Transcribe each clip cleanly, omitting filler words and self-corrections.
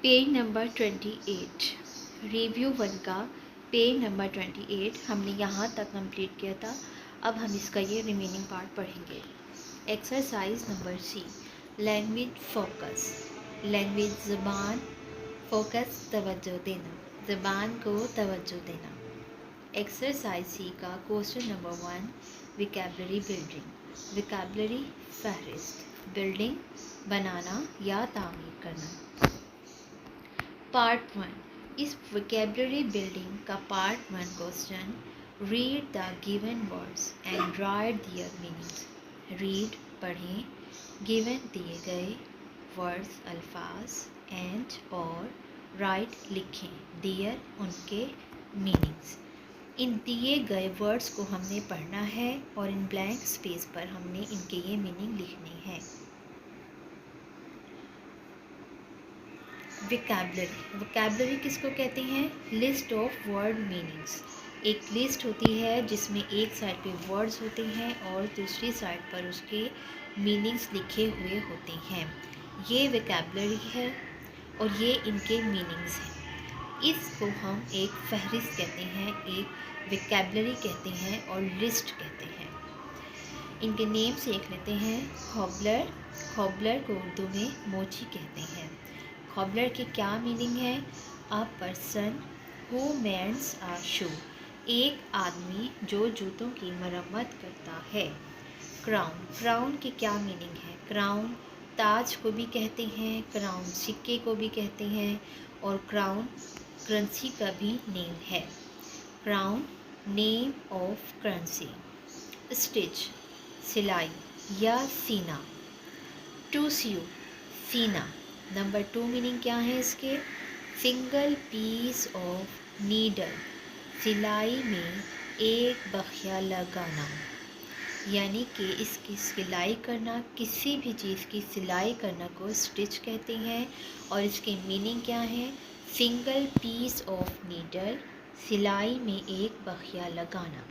Page number 28 review 1 का page number 28 हमने यहाँ तक कंप्लीट किया था। अब हम इसका ये रिमेनिंग पार्ट पढ़ेंगे। Exercise number C, language focus. Language ज़बान, फोकस तवज्जो देना, ज़बान को तवज्जो देना। एक्सरसाइज सी का question number 1, vocabulary building. Vocabulary फहरिस्त, बिल्डिंग बनाना या तामीर करना। पार्ट 1, इस वोकेबलरी बिल्डिंग का part 1 question, read the given words and write their meanings. Read पढ़ें, गिवन दिए गए, वर्ड्स अल्फाज, एंड और राइट लिखें, दियर उनके मीनिंग्स। इन दिए गए वर्ड्स को हमने पढ़ना है और इन ब्लैंक स्पेस पर हमने इनके ये मीनिंग लिखने हैं। वोकैबलरी, वोकैबलरी किसको कहते हैं? List of word meanings. एक लिस्ट होती है जिसमें एक साइड पे वर्ड्स होते हैं और दूसरी साइड पर उसके मीनिंग्स लिखे हुए होते हैं। ये वोकैबलरी है और ये इनके मीनिंग्स हैं। इसको हम एक फहरिस्त कहते हैं, एक वोकैबलरी कहते हैं और लिस्ट कहते हैं। इनके नेम से देख लेते हैं। खॉबलर, खॉबलर को उर्दू में मोची कहते हैं। खॉबलर के क्या मीनिंग है? अ पर्सन हु मेंड्स अ शू, एक आदमी जो जूतों की मरम्मत करता है। क्राउन, क्राउन की क्या मीनिंग है? क्राउन ताज को भी कहते हैं, क्राउन सिक्के को भी कहते हैं और क्राउन करेंसी का भी नेम है। Crown name of currency. Stitch सिलाई या सीना। टू सीव सीना। नंबर 2 मीनिंग क्या है इसके? सिंगल पीस ऑफ नीडल, सिलाई में एक बखिया लगाना, यानी कि इसकी सिलाई करना, किसी भी चीज़ की सिलाई करना को स्टिच कहते हैं। और इसके मीनिंग क्या है? सिंगल पीस ऑफ नीडल, सिलाई में एक बखिया लगाना।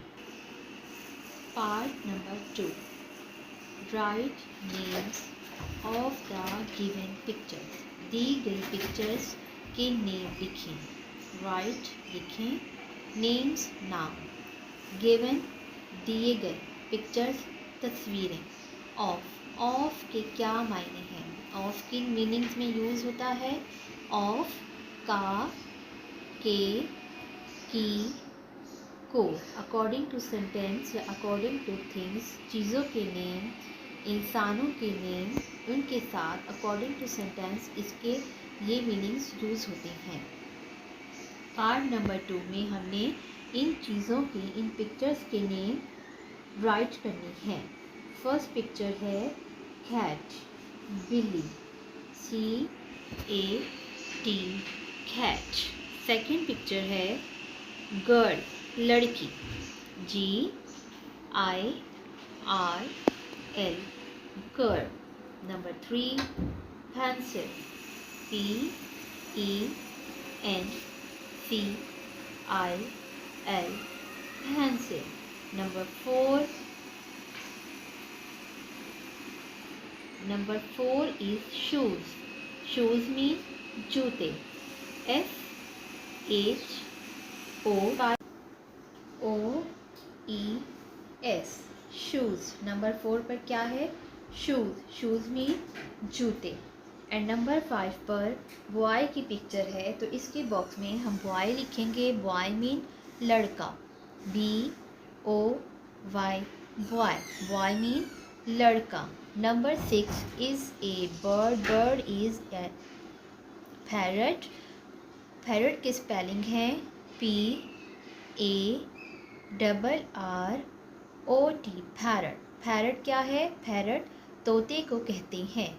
Part number 2, write names of the given pictures. दी गई पिक्चर्स के नेम लिखें। राइट लिखें, नेम्स नाम, गिवन दिए गए, पिक्चर्स तस्वीरें। ऑफ, ऑफ के क्या मायने हैं? ऑफ किन मीनिंग्स में यूज़ होता है? ऑफ का, के, की, को। अकॉर्डिंग टू सेंटेंस या अकॉर्डिंग टू थिंग्स, चीज़ों के नेम, इंसानों के नेम, उनके साथ अकॉर्डिंग टू सेंटेंस इसके ये मीनिंग्स यूज़ होते हैं। पार्ट नंबर 2 में हमने इन चीज़ों के, इन पिक्चर्स के नेम राइट करनी है। फर्स्ट पिक्चर है कैट, बिल्ली, CAT कैट। सेकंड पिक्चर है गर्ल, लड़की, GIRL girl. Number 3 pencil, PENCIL pencil. Number 4 is shoes. Shoes mean जूते, SHOOES shoes। नंबर 4 पर क्या है? शूज़, शूज़ मीन जूते। एंड नंबर 5 पर बॉय की पिक्चर है, तो इसके बॉक्स में हम बॉय लिखेंगे। बॉय मीन लड़का, BOY बॉय, बॉय मीन लड़का। Number 6 is a bird, bird is a parrot. Parrot की स्पेलिंग है PARROT पैरट। पैरट क्या है? पैरट तोते को कहते हैं।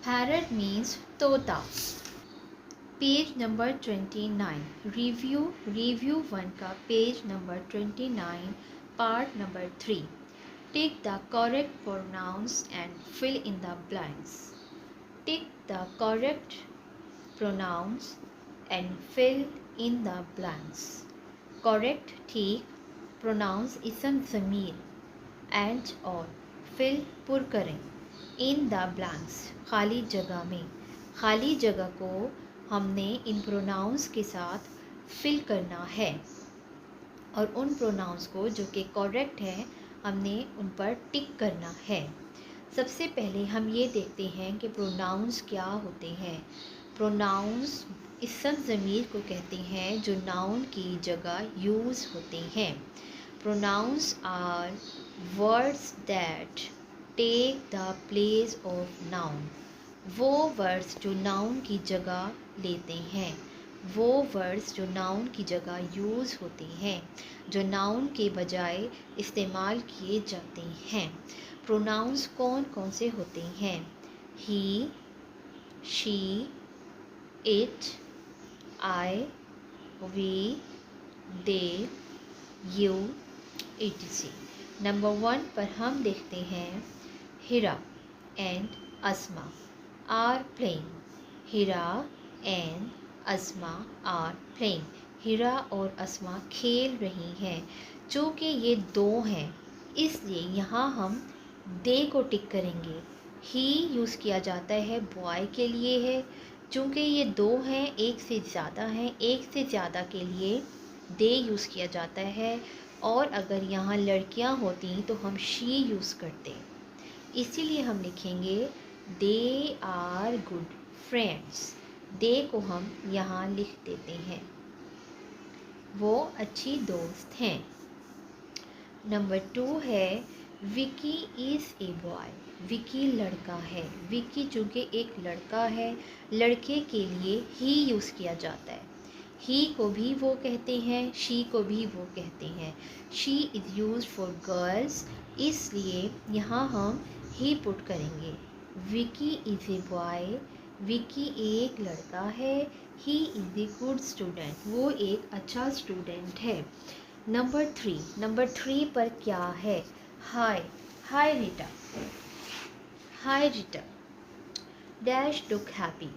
पैरट मीन्स तोता। पेज नंबर 29 रिव्यू 1 का page number 29 part number 3, tick the correct pronouns and fill in the blanks. Tick the correct pronouns and fill in the blanks. Correct ठीक, pronounce इसम ज़मीर, एंड और fill पुर करें, इन the blanks खाली जगह में। खाली जगह को हमने इन प्रोनाउंस के साथ फिल करना है और उन प्रोनाउंस को जो कि करेक्ट है हमने उन पर टिक करना है। सबसे पहले हम ये देखते हैं कि प्रोनाउंस क्या होते हैं। प्रोनाउंस इसम ज़मीर को कहते हैं जो नाउन की जगह यूज़ होते हैं। Pronouns are words that take the place of noun. वो वर्ड्स जो नाउन की जगह लेते हैं, वो वर्ड्स जो नाउन की जगह यूज़ होते हैं, जो नाउन के बजाय इस्तेमाल किए जाते हैं। प्रोनाउंस कौन कौन से होते हैं? He, she, it, I, we, they, you, etc। Number 1 पर हम देखते हैं Hira and Asma are playing. Hira and Asma are playing. Hira और अस्मा खेल रही हैं। चूँकि ये दो हैं इसलिए यहाँ हम दे को टिक करेंगे। ही यूज़ किया जाता है बॉय के लिए है। चूँकि ये दो हैं, एक से ज़्यादा हैं, एक से ज़्यादा के लिए दे यूज़ किया जाता है। और अगर यहाँ लड़कियाँ होती तो हम शी यूज़ करते। इसीलिए हम लिखेंगे दे आर गुड फ्रेंड्स। दे को हम यहाँ लिख देते हैं, वो अच्छी दोस्त हैं। नंबर 2 है Vicky is a boy. Vicky लड़का है। विकी चूँकि एक लड़का है, लड़के के लिए ही यूज़ किया जाता है। ही को भी वो कहते हैं, शी को भी वो कहते हैं। She is used for girls, इसलिए यहाँ हम ही पुट करेंगे। Vicky is a boy. Vicky एक लड़का है। He is a good student, वो एक अच्छा स्टूडेंट है। नंबर 3 पर क्या है? Hi. Hi Rita. Hi Rita dash look happy.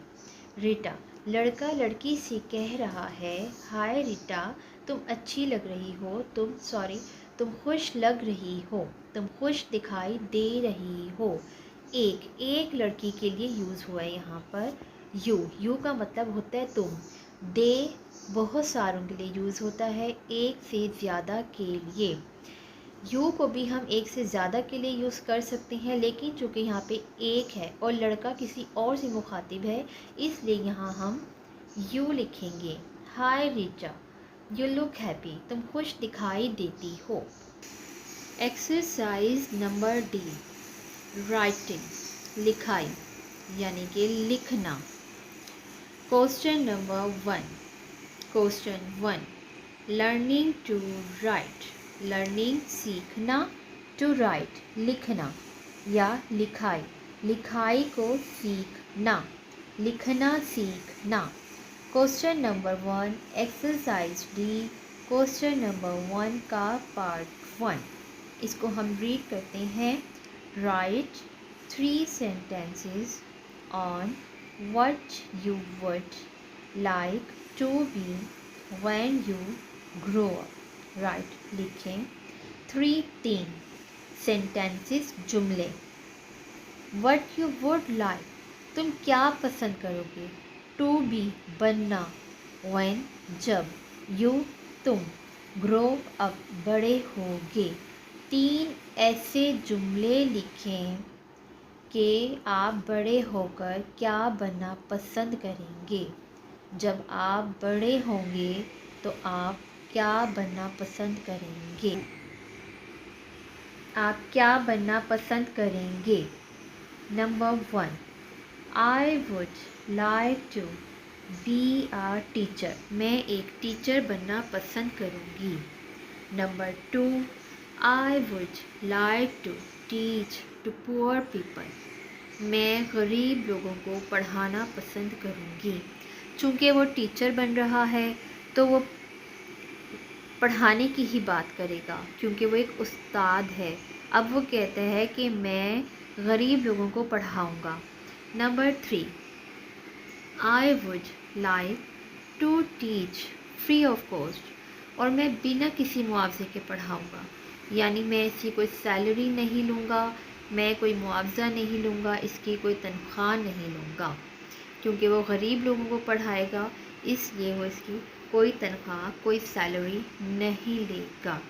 Rita लड़का लड़की से कह रहा है, हाय रीटा तुम अच्छी लग रही हो, तुम खुश लग रही हो, तुम खुश दिखाई दे रही हो। एक लड़की के लिए यूज़ हुआ है यहाँ पर यू का मतलब होता है तुम। दे बहुत सारों के लिए यूज़ होता है, एक से ज़्यादा के लिए। यू को भी हम एक से ज़्यादा के लिए यूज़ कर सकते हैं, लेकिन चूँकि यहाँ पे एक है और लड़का किसी और से मुखातिब है इसलिए यहाँ हम यू लिखेंगे। हाय रीटा यू लुक हैप्पी, तुम खुश दिखाई देती हो। एक्सरसाइज नंबर डी, राइटिंग लिखाई यानी कि लिखना। Question number 1 learning to write. Learning सीखना, टू राइट लिखना या लिखाई। लिखाई को सीखना, लिखना सीखना। Question number 1 exercise D, question number 1 का पार्ट 1। इसको हम रीड करते हैं। Write 3 sentences on what you would like to be when you grow up। Right लिखें 3 sentences जुमले। what you would like तुम क्या पसंद करोगे, to be बनना, when जब, you तुम, grow up बड़े होगे। 3 ऐसे जुमले लिखें कि आप बड़े होकर क्या बनना पसंद करेंगे। जब आप बड़े होंगे तो आप क्या बनना पसंद करेंगे। आप क्या बनना पसंद करेंगे। Number 1 I would like to be a teacher. मैं एक टीचर बनना पसंद करूँगी। Number 2 I would like to teach to poor people. मैं गरीब लोगों को पढ़ाना पसंद करूँगी। चूँकि वो टीचर बन रहा है तो वो पढ़ाने की ही बात करेगा क्योंकि वो एक उस्ताद है। अब वो कहता है कि मैं गरीब लोगों को पढ़ाऊँगा। Number 3 I would like to teach free of cost. और मैं बिना किसी मुआवजे के पढ़ाऊँगा, यानी मैं इसकी कोई सैलरी नहीं लूँगा, मैं कोई मुआवजा नहीं लूँगा, इसकी कोई तनख्वाह नहीं लूँगा। क्योंकि वो गरीब लोगों को पढ़ाएगा, इसलिए वो इसकी कोई तनख्वाह, कोई सैलरी नहीं लेगा।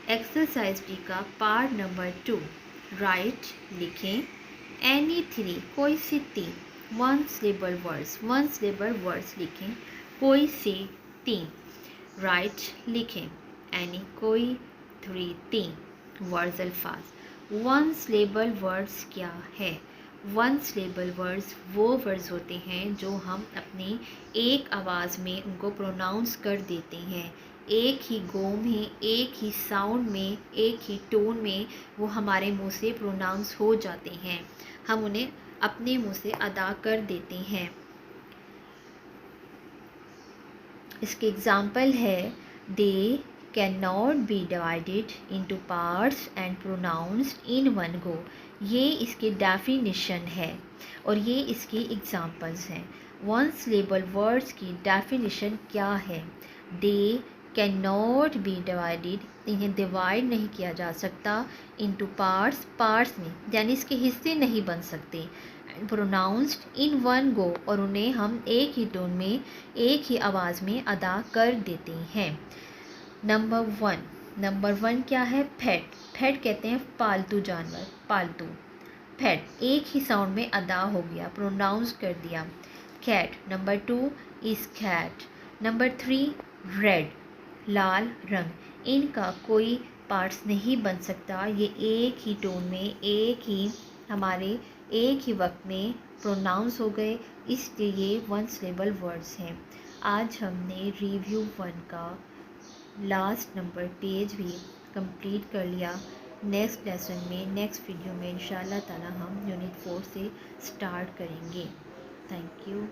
एक्सरसाइज डी का पार्ट नंबर 2, राइट लिखें एनी 3 कोई सी 3 वन सिलेबल वर्ड्स लिखें, कोई से 3 राइट लिखें एनी कोई 3 वर्ड्स अल्फाज। वन सिलेबल वर्ड्स क्या है? वन सिलेबल वर्ड्स वो वर्ड्स होते हैं जो हम अपनी एक आवाज़ में उनको प्रोनाउंस कर देते हैं, एक ही गो में, एक ही साउंड में, एक ही टोन में वो हमारे मुंह से प्रोनाउंस हो जाते हैं, हम उन्हें अपने मुंह से अदा कर देते हैं। इसके एग्ज़ाम्पल है they can not be divided into parts and pronounced in one go. ये इसकी डेफिनेशन है और ये इसकी एग्ज़ाम्पल्स हैं। वन सिलेबल वर्ड्स की डेफिनेशन क्या है? They can not be divided, इन्हें डिवाइड नहीं किया जा सकता, इनटू पार्ट्स में यानी इसके हिस्से नहीं बन सकते, प्रोनाउंस्ड इन वन गो और उन्हें हम एक ही टोन में, एक ही आवाज़ में अदा कर देते हैं। नंबर वन क्या है? फेट कहते हैं पालतू जानवर, पालतू। फेट एक ही साउंड में अदा हो गया, प्रोनाउंस कर दिया। Cat number 2 is cat. Number 3 red, लाल रंग। इनका कोई पार्ट्स नहीं बन सकता, ये एक ही टोन में, एक ही वक्त में प्रोनाउंस हो गए, इसलिए ये वन सिलेबल वर्ड्स हैं। आज हमने रिव्यू 1 का लास्ट नंबर पेज भी कंप्लीट कर लिया। नेक्स्ट लेसन में, नेक्स्ट वीडियो में इंशाल्लाह ताला हम यूनिट 4 से स्टार्ट करेंगे। Thank you.